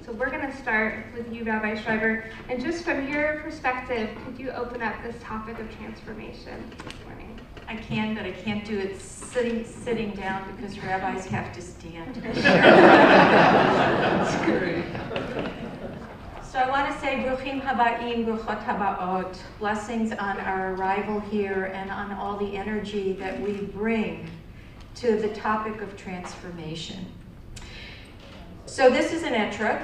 So we're going to start with you, Rabbi Schreiber. And just from your perspective, could you open up this topic of transformation this morning? I can, but I can't do it sitting down because rabbis have to stand. That's great. So I want to say Bruchim Habaim, Bruchot Habaot, blessings on our arrival here and on all the energy that we bring to the topic of transformation. So this is an etrog.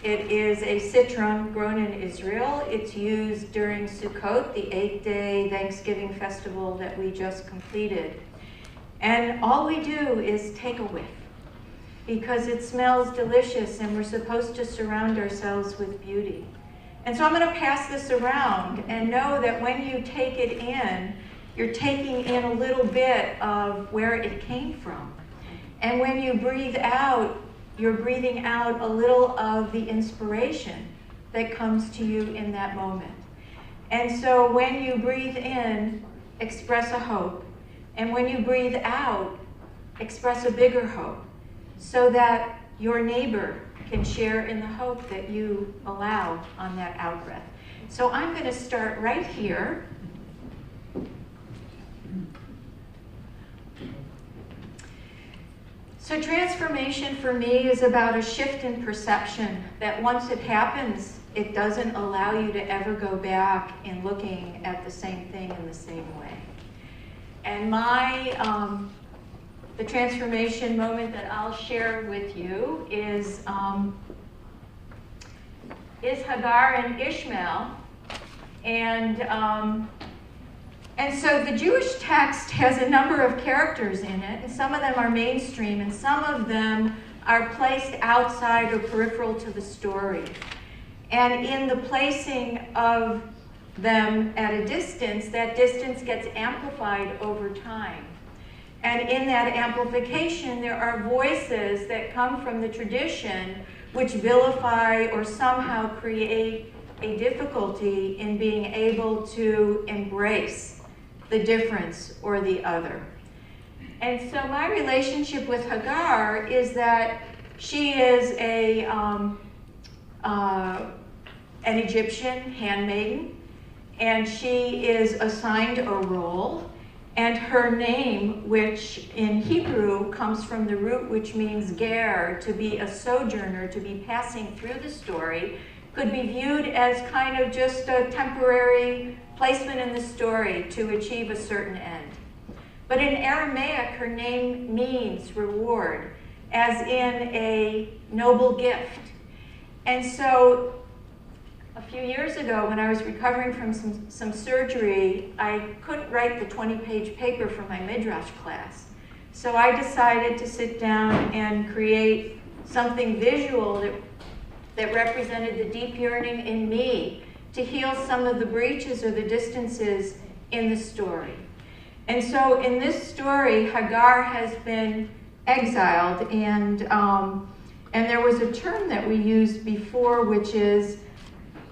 It is a citron grown in Israel. It's used during Sukkot, the 8-day Thanksgiving festival that we just completed. And all we do is take a whiff because it smells delicious and we're supposed to surround ourselves with beauty. And so I'm going to pass this around and know that when you take it in, you're taking in a little bit of where it came from. And when you breathe out, you're breathing out a little of the inspiration that comes to you in that moment. And so when you breathe in, express a hope. And when you breathe out, express a bigger hope so that your neighbor can share in the hope that you allow on that out-breath. So I'm going to start right here. So transformation for me is about a shift in perception that once it happens, it doesn't allow you to ever go back in looking at the same thing in the same way. And the transformation moment that I'll share with you is Hagar and Ishmael. And so the Jewish text has a number of characters in it, and some of them are mainstream, and some of them are placed outside or peripheral to the story. And in the placing of them at a distance, that distance gets amplified over time. And in that amplification, there are voices that come from the tradition which vilify or somehow create a difficulty in being able to embrace the difference or the other. And so my relationship with Hagar is that she is an Egyptian handmaiden, and she is assigned a role, and her name, which in Hebrew comes from the root which means ger, to be a sojourner, to be passing through the story, could be viewed as kind of just a temporary placement in the story to achieve a certain end. But in Aramaic, her name means reward, as in a noble gift. And so a few years ago, when I was recovering from some surgery, I couldn't write the 20-page paper for my Midrash class. So I decided to sit down and create something visual that represented the deep yearning in me to heal some of the breaches or the distances in the story. And so in this story, Hagar has been exiled, and there was a term that we used before, which is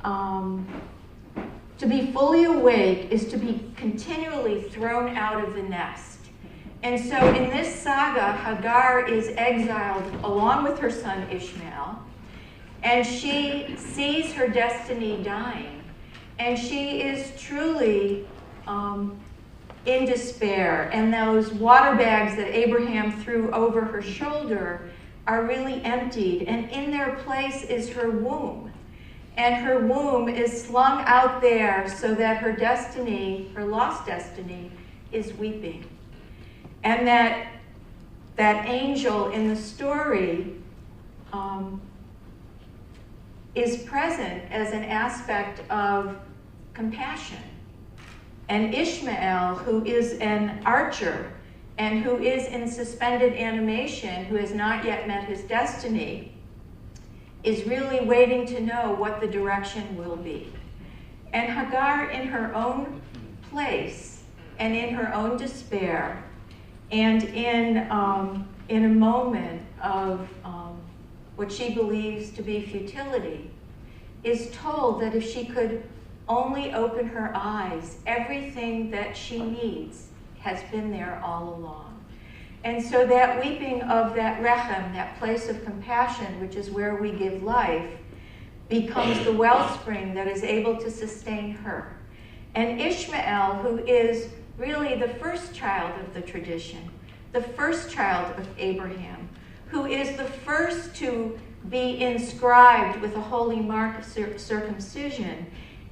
to be fully awake is to be continually thrown out of the nest. And so in this saga, Hagar is exiled along with her son Ishmael, and she sees her destiny dying, and she is truly in despair. And those water bags that Abraham threw over her shoulder are really emptied, and in their place is her womb. And her womb is slung out there so that her destiny, her lost destiny, is weeping. And that angel in the story is present as an aspect of compassion. And Ishmael, who is an archer and who is in suspended animation, who has not yet met his destiny, is really waiting to know what the direction will be. And Hagar, in her own place and in her own despair, and in a moment of what she believes to be futility, is told that if she could only open her eyes, everything that she needs has been there all along. And so that weeping of that rechem, that place of compassion, which is where we give life, becomes the wellspring that is able to sustain her. And Ishmael, who is really the first child of the tradition, the first child of Abraham, who is the first to be inscribed with a holy mark of circumcision,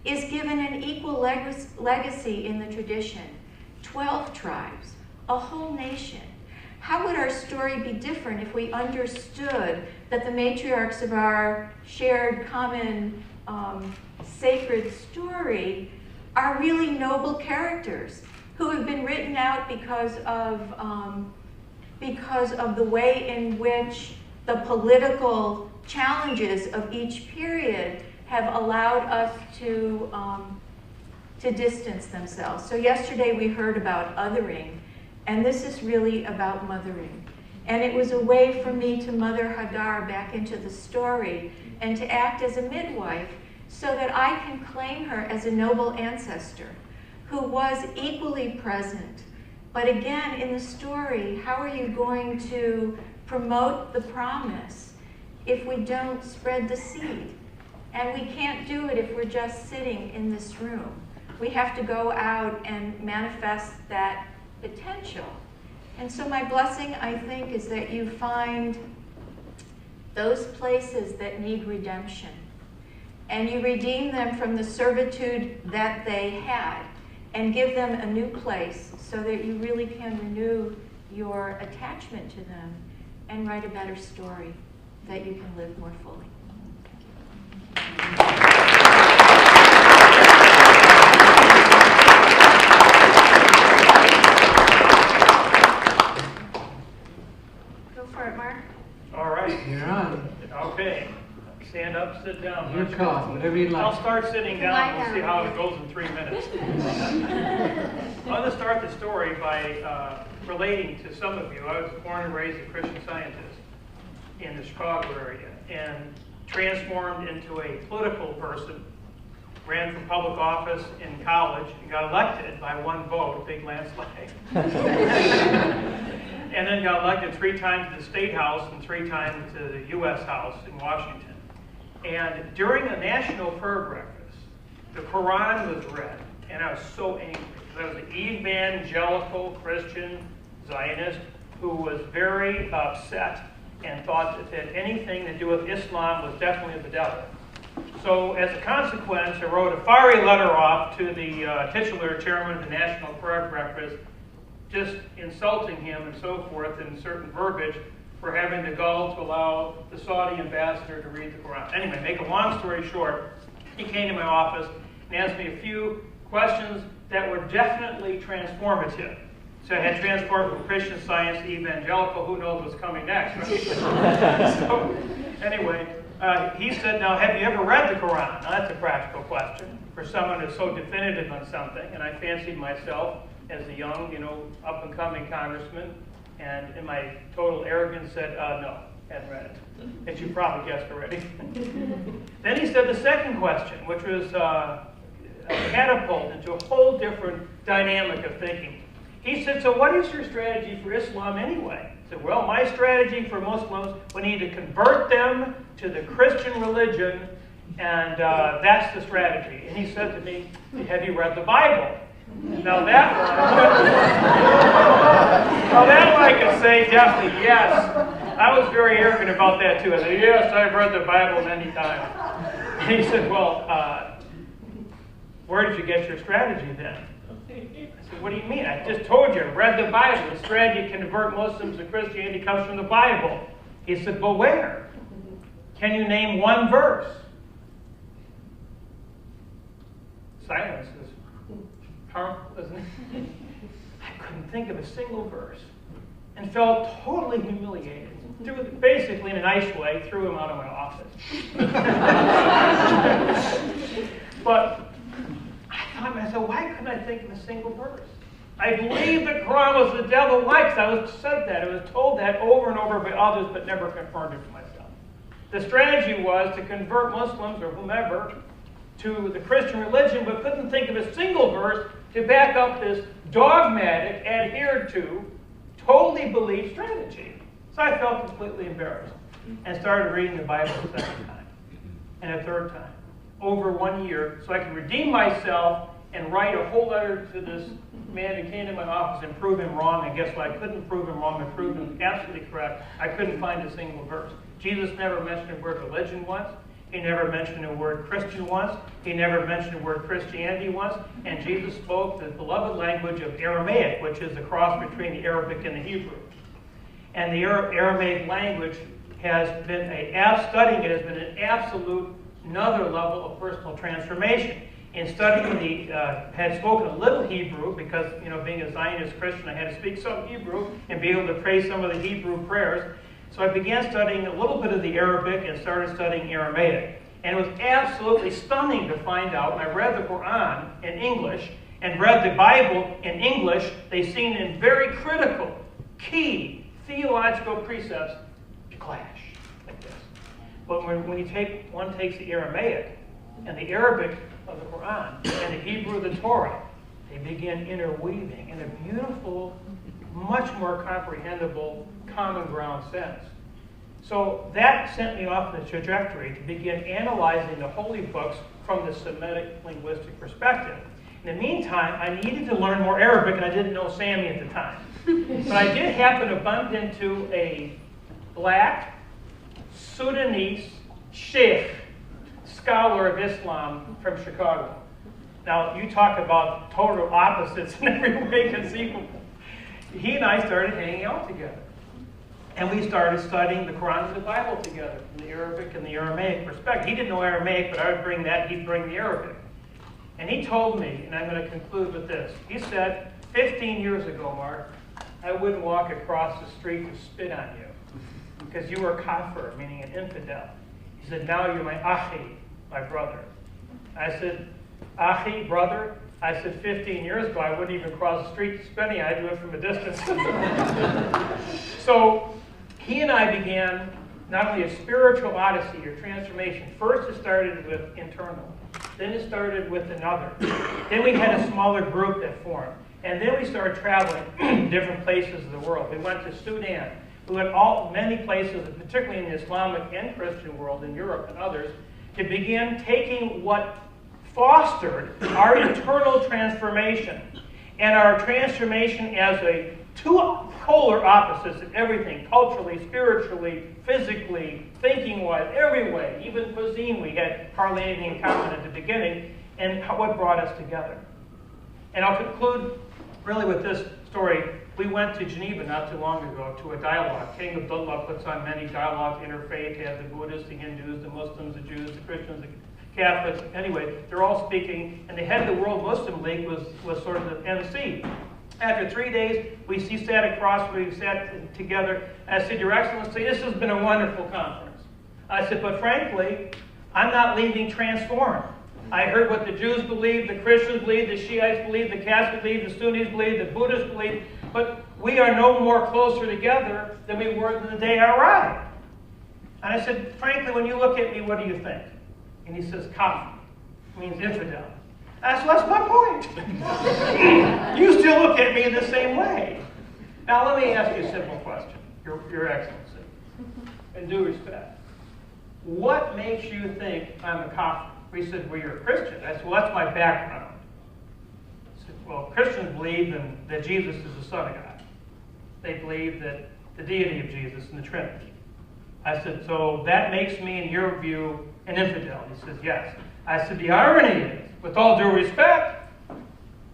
is given an equal legacy in the tradition. 12 tribes, a whole nation. How would our story be different if we understood that the matriarchs of our shared common sacred story are really noble characters who have been written out because of the way in which the political challenges of each period have allowed us to distance themselves. So yesterday we heard about othering, and this is really about mothering. And it was a way for me to mother Hagar back into the story and to act as a midwife so that I can claim her as a noble ancestor who was equally present. But again, in the story, how are you going to promote the promise if we don't spread the seed? And we can't do it if we're just sitting in this room. We have to go out and manifest that potential. And so my blessing, I think, is that you find those places that need redemption. And you redeem them from the servitude that they had and give them a new place so that you really can renew your attachment to them and write a better story that you can live more fully. Go for it, Mark. All right. You're on. Okay. Stand up, sit down. Your call, whatever you like. I'll start sitting down. We'll see how it goes in 3 minutes. I'm going to start the story by relating to some of you. I was born and raised a Christian Scientist in the Chicago area and transformed into a political person. Ran for public office in college and got elected by 1 vote, big landslide. And then got elected 3 times to the State House and 3 times to the U.S. House in Washington. And during a national prayer breakfast, the Quran was read, and I was so angry. I was an evangelical Christian Zionist who was very upset and thought that anything to do with Islam was definitely the devil. So as a consequence, I wrote a fiery letter off to the titular chairman of the National Prayer Breakfast, just insulting him and so forth in certain verbiage for having the gall to allow the Saudi ambassador to read the Quran. Anyway, make a long story short, he came to my office and asked me a few questions that were definitely transformative. So I had transformed from Christian Science to evangelical. Who knows what's coming next? So anyway, he said, now, have you ever read the Quran? Now, that's a practical question for someone who's so definitive on something. And I fancied myself as a young, up-and-coming congressman. And in my total arrogance said, no, hadn't read it. As you probably guessed already. Then he said the second question, which was a catapult into a whole different dynamic of thinking. He said, so what is your strategy for Islam anyway? I said, well, my strategy for Muslims, we need to convert them to the Christian religion, and that's the strategy. And he said to me, have you read the Bible? Now that one I could say definitely yes. I was very arrogant about that too. I said, yes, I've read the Bible many times. And he said, well, where did you get your strategy then? I said, what do you mean? I just told you, I read the Bible. The strategy to convert Muslims to Christianity comes from the Bible. He said, but where? Can you name one verse? Silence is powerful, isn't it? I couldn't think of a single verse and felt totally humiliated. Basically, in a nice way, threw him out of my office. But I thought to myself, why couldn't I think of a single verse? I believe the Quran was the devil. Why? Because I was said that. I was told that over and over by others, but never confirmed it for myself. The strategy was to convert Muslims or whomever to the Christian religion, but couldn't think of a single verse to back up this dogmatic, adhered to, totally belief strategy. So I felt completely embarrassed and started reading the Bible a second time and a third time over 1 year so I could redeem myself and write a whole letter to this man who came to my office and prove him wrong. And guess what? I couldn't prove him wrong. I proved him absolutely correct. I couldn't find a single verse. Jesus never mentioned the word religion once. He never mentioned the word Christian once. He never mentioned the word Christianity once. And Jesus spoke the beloved language of Aramaic, which is the cross between the Arabic and the Hebrew. And the Aramaic language has been studying it has been an absolute another level of personal transformation. In studying had spoken a little Hebrew because, being a Zionist Christian, I had to speak some Hebrew and be able to pray some of the Hebrew prayers. So I began studying a little bit of the Arabic and started studying Aramaic. And it was absolutely stunning to find out, when I read the Quran in English and read the Bible in English, they seemed in very critical, key theological precepts to clash like this. But when one takes the Aramaic and the Arabic of the Quran and the Hebrew of the Torah, they begin interweaving in a beautiful, much more comprehensible, common ground sense. So that sent me off on a trajectory to begin analyzing the holy books from the Semitic linguistic perspective. In the meantime, I needed to learn more Arabic, and I didn't know Sami at the time. But I did happen to bump into a black Sudanese sheikh, scholar of Islam from Chicago. Now, you talk about total opposites in every way conceivable. He and I started hanging out together. And we started studying the Quran and the Bible together, from the Arabic and the Aramaic perspective. He didn't know Aramaic, but I would bring that, he'd bring the Arabic. And he told me, and I'm going to conclude with this, he said, 15 years ago, Mark, I wouldn't walk across the street to spit on you, because you were kafir, meaning an infidel. He said, now you're my achi, my brother. I said, achi, brother? I said, 15 years ago, I wouldn't even cross the street to spit on you. I'd do it from a distance. So he and I began not only a spiritual odyssey or transformation. First it started with internal. Then it started with another. Then we had a smaller group that formed. And then we started traveling different places of the world. We went to Sudan. We went many places, particularly in the Islamic and Christian world, in Europe and others, to begin taking what fostered our internal transformation and our transformation as two polar opposites in everything, culturally, spiritually, physically, thinking-wise, every way, even cuisine, we had hardly anything in common at the beginning, and what brought us together. And I'll conclude really with this story. We went to Geneva not too long ago to a dialogue. King Abdullah puts on many dialogues, interfaith, you have the Buddhists, the Hindus, the Muslims, the Jews, the Christians, the Catholics. Anyway, they're all speaking, and the head of the World Muslim League was sort of the MC. After 3 days, we sat across, we sat together. I said, Your Excellency, this has been a wonderful conference. I said, but frankly, I'm not leaving transformed. I heard what the Jews believe, the Christians believe, the Shiites believe, the Catholics believe, the Sunnis believe, the Buddhists believe, but we are no more closer together than we were the day I arrived. And I said, frankly, when you look at me, what do you think? And he says, kafir, means infidel. I said, that's my point. You still look at me the same way. Now, let me ask you a simple question, Your Excellency, in due respect. What makes you think I'm a kafir? He said, well, you're a Christian. I said, well, that's my background. He said, well, Christians believe that Jesus is the Son of God. They believe that the deity of Jesus and the Trinity. I said, so that makes me, in your view, an infidel. He says, yes. I said, the irony is, with all due respect,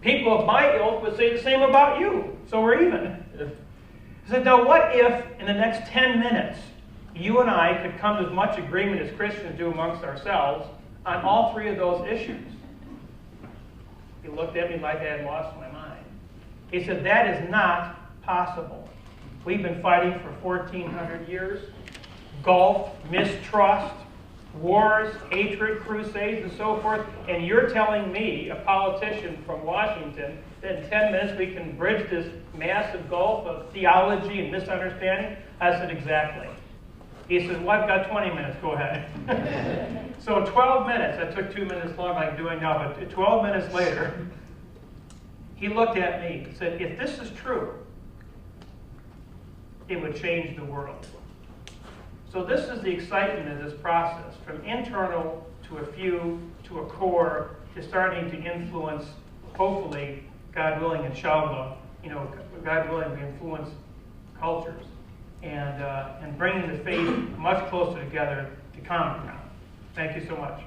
people of my ilk would say the same about you. So we're even. I said, now what if, in the next 10 minutes, you and I could come to as much agreement as Christians do amongst ourselves on all three of those issues? He looked at me like I had lost my mind. He said, that is not possible. We've been fighting for 1,400 years. Gulf, mistrust, wars, hatred, crusades, and so forth. And you're telling me, a politician from Washington, that in 10 minutes we can bridge this massive gulf of theology and misunderstanding? I said, exactly. He said, well, I've got 20 minutes. Go ahead. So 12 minutes. That took 2 minutes long like I'm doing now, but 12 minutes later, he looked at me and said, if this is true, it would change the world. So this is the excitement of this process, from internal to a few, to a core, to starting to influence, hopefully, God willing, inshallah, God willing, we influence cultures, and bringing the faith much closer together to common ground. Thank you so much.